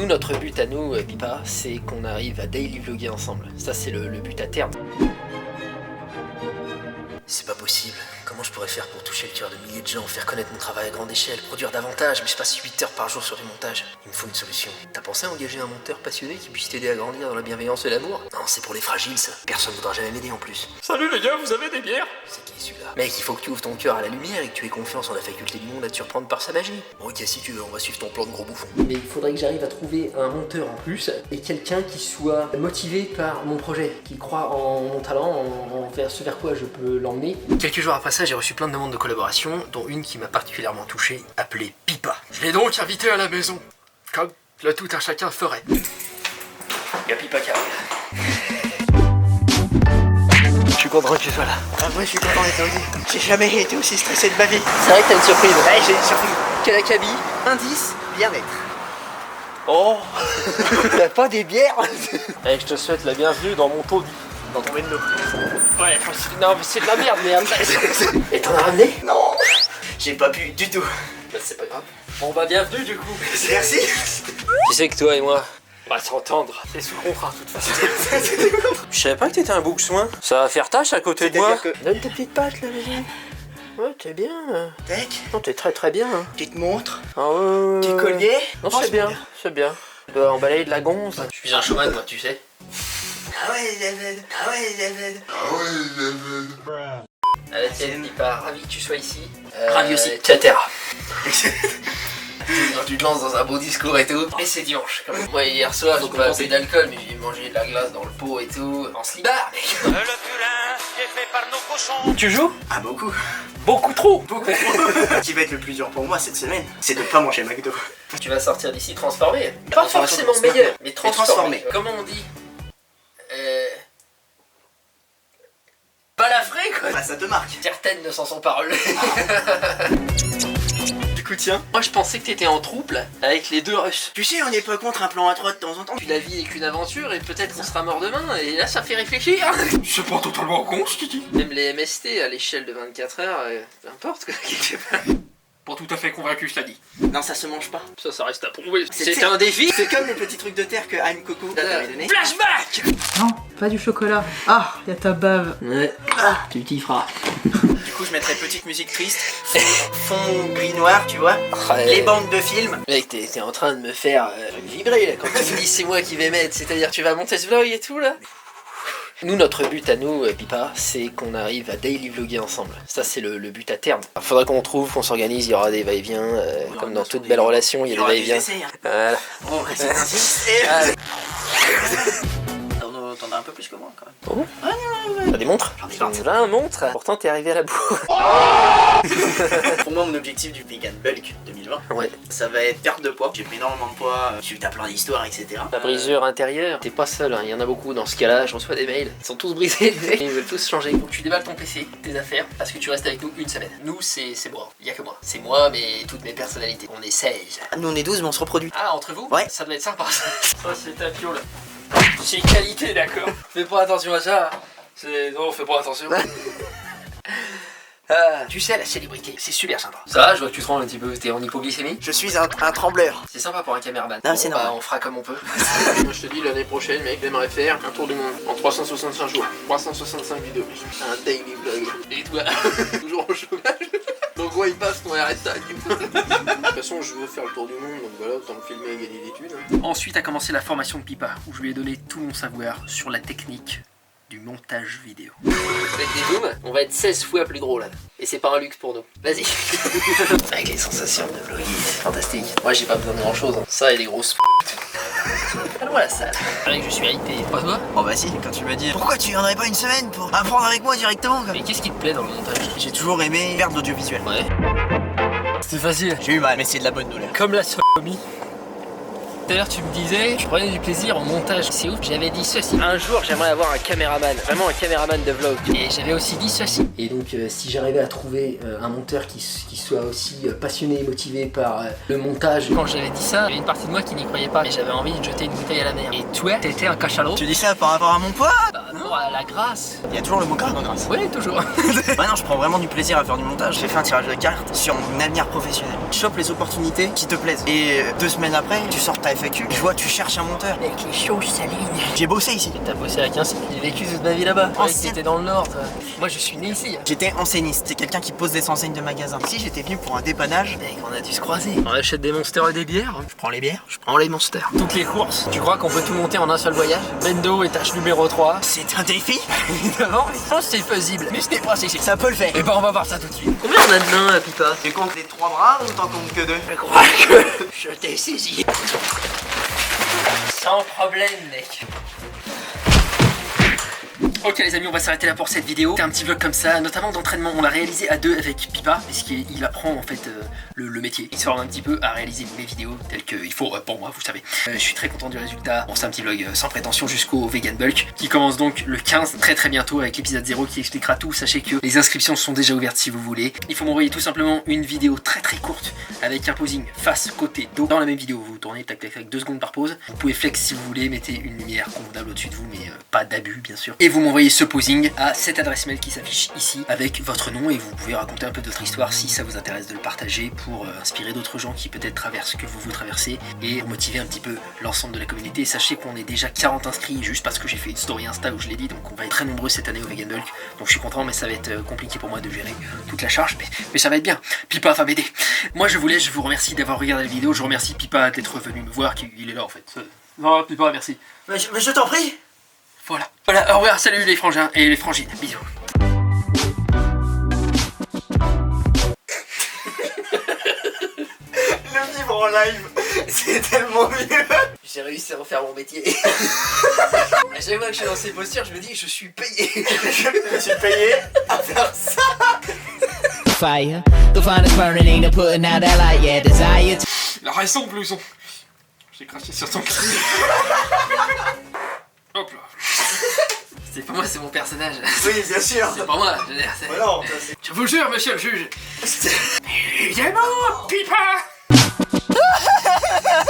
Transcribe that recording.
Nous, notre but à nous, Pipa, c'est qu'on arrive à daily vlogger ensemble. Ça, c'est le but à terme. C'est pas possible. Comment je pourrais faire pour toucher le cœur de milliers de gens, faire connaître mon travail à grande échelle, produire davantage, mais je passe 8 heures par jour sur du montage. Il me faut une solution. T'as pensé à engager un monteur passionné qui puisse t'aider à grandir dans la bienveillance et l'amour? Non, c'est pour les fragiles, ça. Personne voudra jamais m'aider en plus. Salut les gars, vous avez des bières? C'est qui celui-là? Mec, il faut que tu ouvres ton cœur à la lumière et que tu aies confiance en la faculté du monde à te surprendre par sa magie. Bon, ok, si tu veux, on va suivre ton plan de gros bouffon. Mais il faudrait que j'arrive à trouver un monteur en plus et quelqu'un qui soit motivé par mon projet, qui croit en mon talent, vers ce vers quoi je peux l'emmener. Quelques jours après ça, j'ai reçu plein de demandes de collaboration, dont une qui m'a particulièrement touché, appelée Pipa. Je l'ai donc invité à la maison, comme le tout un chacun ferait. Y'a Pipa qui arrive. Je suis content que tu sois là. Ah, moi je suis content d'être aussi. J'ai jamais été aussi stressé de ma vie. C'est vrai que t'as une surprise. Ouais, j'ai une surprise. Quel acabit? Indice, bien-être. Oh. T'as pas des bières? Allez, je te souhaite la bienvenue dans mon taudis. Dans ton vélo. Ouais, non mais c'est de la merde, mais après... Et t'en as ramené? Non, j'ai pas pu du tout. Bah c'est pas grave. Bon bah bienvenue du coup. Merci. Tu sais que toi et moi, On va s'entendre, c'est sous contrat de toute façon. je savais pas que t'étais un bouc-soin. Ça va faire tâche à côté de moi. C'est-à-dire que- Donne tes petites pattes là, vas-y. Ouais, t'es bien. Tac, Non, t'es très bien. Hein. petite montre, Ah ouais. petit collier. Non, c'est bien, c'est bien. Tu dois emballer de la gonze. Je suis un showman, moi, tu sais. Ah ouais, David. Ah ouais, David. Allez, tiens, Pipa, ravi que tu sois ici. Ravi aussi. Etc. Quand tu te lances dans un beau discours et tout. Et c'est dimanche quand même. Moi hier soir j'ai pas assez d'alcool mais j'ai mangé de la glace dans le pot et tout. En slibard mec. Le purin qui est fait par nos cochons. Tu joues? Ah, beaucoup. Beaucoup trop. Ce qui va être le plus dur pour moi cette semaine, c'est de pas manger McDo. Tu vas sortir d'ici transformé. Pas forcément meilleur, mais transformé. transformé. Comment on dit? Balafré quoi. Bah ça te marque. Certaines ne s'en sont pas relevées. Du coup tiens. Moi je pensais que t'étais en trouble avec les deux Russes. Tu sais, on n'est pas contre un plan à 3 de temps en temps. Puis la vie est qu'une aventure et peut-être qu'on sera mort demain et là ça fait réfléchir. C'est pas totalement con ce qu'il dit. Même les MST à l'échelle de 24 heures, peu importe quoi, quelque part. Pas tout à fait convaincu, je l'ai dit. Non, ça se mange pas. Ça reste à prouver. C'est- C'est un défi. C'est comme les petits trucs de terre que Anne Coco t'avait donné. Flashback. Non, pas du chocolat. Ah, y a ta bave. Ouais, tu t'y feras. Du coup, je mettrais petite musique triste, fond gris-noir, tu vois. Les bandes de films. Mec, t'es en train de me faire vibrer là quand tu me dis c'est moi qui vais mettre. C'est-à-dire tu vas monter ce vlog et tout là. Nous, notre but à nous, Pipa, c'est qu'on arrive à daily vlogger ensemble. Ça, c'est le but à terme. Il faudra qu'on trouve, qu'on s'organise, il y aura des va-et-vient. Comme dans toute belle relation, il y a des va-et-vient. Voilà. Bon, c'est ainsi. Ah, T'en as un peu plus que moi quand même. oh. Ah non, T'as des montres? J'en ai 20. J'ai un montre. Pourtant, t'es arrivé à la bourre. Pour moi, mon objectif du Vegan Bulk 2020, Ouais. ça va être perte de poids. J'ai pris énormément de poids, j'ai eu plein d'histoires, etc. La brisure intérieure, t'es pas seul, hein. Il y en a beaucoup dans ce cas-là, je reçois des mails, ils sont tous brisés, ils veulent tous changer. Donc tu déballes ton PC, tes affaires, parce que tu restes avec nous une semaine. Nous c'est moi, il y a que moi. C'est moi mais toutes mes personnalités. On est 16. Nous, on est 12, mais on se reproduit. Ah, entre vous? Ouais. Ça doit être sympa ça. Ça c'est ta piole. C'est qualité, d'accord. Fais pas attention à ça. Non, fais pas attention. Ah, tu sais, la célébrité, c'est super sympa. Ça va, je vois que tu te rends un petit peu, t'es en hypoglycémie? Je suis un trembleur. C'est sympa pour un caméraman. Non, c'est Bon, normal. on fera comme on peut. Moi je te dis, l'année prochaine, mec, j'aimerais faire un tour du monde en 365 jours, 365 vidéos. Un daily vlog. Et toi, toujours au chômage. Donc ouais, il passe ton RSA. De toute façon, je veux faire le tour du monde, donc voilà, autant le filmer et gagner des thunes. Ensuite a commencé la formation de Pipa, où je lui ai donné tout mon savoir sur la technique du montage vidéo. Avec des zooms, on va être 16 fois plus gros là. Et c'est pas un luxe pour nous. Vas-y. Avec les sensations de vlogger, c'est fantastique. Moi j'ai pas besoin de grand chose. Hein. Ça et les grosses allons à la salle. C'est vrai que je suis hypé. Pas toi? Oh bah si, quand tu m'as dit pourquoi tu viendrais pas une semaine pour apprendre avec moi directement quoi. Mais qu'est-ce qui te plaît dans le montage? J'ai toujours aimé faire de l'audiovisuel. Ouais. C'était facile. J'ai eu mal, mais c'est de la bonne douleur. Comme la sodomie. Tout à l'heure tu me disais, je prenais du plaisir au montage. C'est ouf, j'avais dit ceci. Un jour j'aimerais avoir un caméraman, vraiment un caméraman de vlog. Et j'avais aussi dit ceci. Et donc si j'arrivais à trouver un monteur qui soit aussi passionné et motivé par le montage. Quand j'avais dit ça, il y avait une partie de moi qui n'y croyait pas. Et j'avais envie de jeter une bouteille à la mer. Et toi, t'étais un cachalot. Tu dis ça par rapport à mon poids? Bah non, la grâce. Il y a toujours le mot gras dans grâce. Oui, toujours. Bah non, je prends vraiment du plaisir à faire du montage. J'ai fait un tirage de cartes sur mon avenir professionnel. Tu chopes les opportunités qui te plaisent. Et 2 semaines après, tu sors ta FAQ. Je vois, tu cherches un monteur. Mec, les choses s'alignent. J'ai bossé ici. T'as bossé à 15, j'ai vécu toute ma vie là-bas. Oh, T'étais dans le nord, toi. Moi, je suis né ici. J'étais enseigniste. C'est quelqu'un qui pose des enseignes de magasins. Ici, j'étais venu pour un dépannage. Mec, on a dû se croiser. On achète des monsters et des bières. Je prends les bières. Je prends les monsters. Toutes les courses. Tu crois qu'on peut tout monter en un seul voyage? Bendo, étage numéro 3. C'est un défi. Évidemment, je pense que c'est faisible. Mais ce n'est pas si Ça peut le faire. Et bah, on va voir ça tout de suite. Combien on a de mains, Pipa? Tu comptes les 3 bras ou t'en comptes que 2? Je crois que je t'ai saisi. Sans problème, mec. Ok les amis, on va s'arrêter là pour cette vidéo. C'est un petit vlog comme ça, notamment d'entraînement. On l'a réalisé à 2 avec Pipa, puisqu'il apprend en fait le métier. Il se forme un petit peu à réaliser mes vidéos telles qu'il faut pour moi, vous savez. Je suis très content du résultat. Bon, c'est un petit vlog sans prétention jusqu'au Vegan Bulk, qui commence donc le 15, très bientôt, avec l'épisode 0 qui expliquera tout. Sachez que les inscriptions sont déjà ouvertes si vous voulez. Il faut m'envoyer tout simplement une vidéo très courte, avec un posing face, côté, dos. Dans la même vidéo, vous tournez tac 2 secondes par pause. Vous pouvez flex si vous voulez, mettez une lumière convenable au-dessus de vous, mais pas d'abus bien sûr. Et vous m'envoyez ce posing à cette adresse mail qui s'affiche ici avec votre nom, et vous pouvez raconter un peu de votre histoire si ça vous intéresse de le partager pour inspirer d'autres gens qui peut-être traversent ce que vous traversez et motiver un petit peu l'ensemble de la communauté. Sachez qu'on est déjà 40 inscrits juste parce que j'ai fait une story Insta où je l'ai dit, donc on va être très nombreux cette année au Vegan Bulk, donc je suis content, mais ça va être compliqué pour moi de gérer toute la charge, mais ça va être bien. Pipa va m'aider. Moi je vous remercie d'avoir regardé la vidéo, je remercie Pipa d'être venu me voir, il est là en fait. Non, Pipa, merci. Mais je t'en prie. Voilà, au revoir, salut les frangins et les frangines, bisous. Le vivre en live, c'est tellement mieux. J'ai réussi à refaire mon métier. À chaque fois que je suis dans ces postures, je me dis je suis payé. Je suis payé à faire ça. Fire, the fire is burning, ain't no putting out that light, yeah, desire. La raison, blouson. J'ai craché sur ton cul. Hop là. C'est pas moi, c'est mon personnage. Oui, bien sûr. C'est pas moi, je veux dire, c'est... Voilà, Je vous jure, monsieur le juge. Évidemment, Pipa.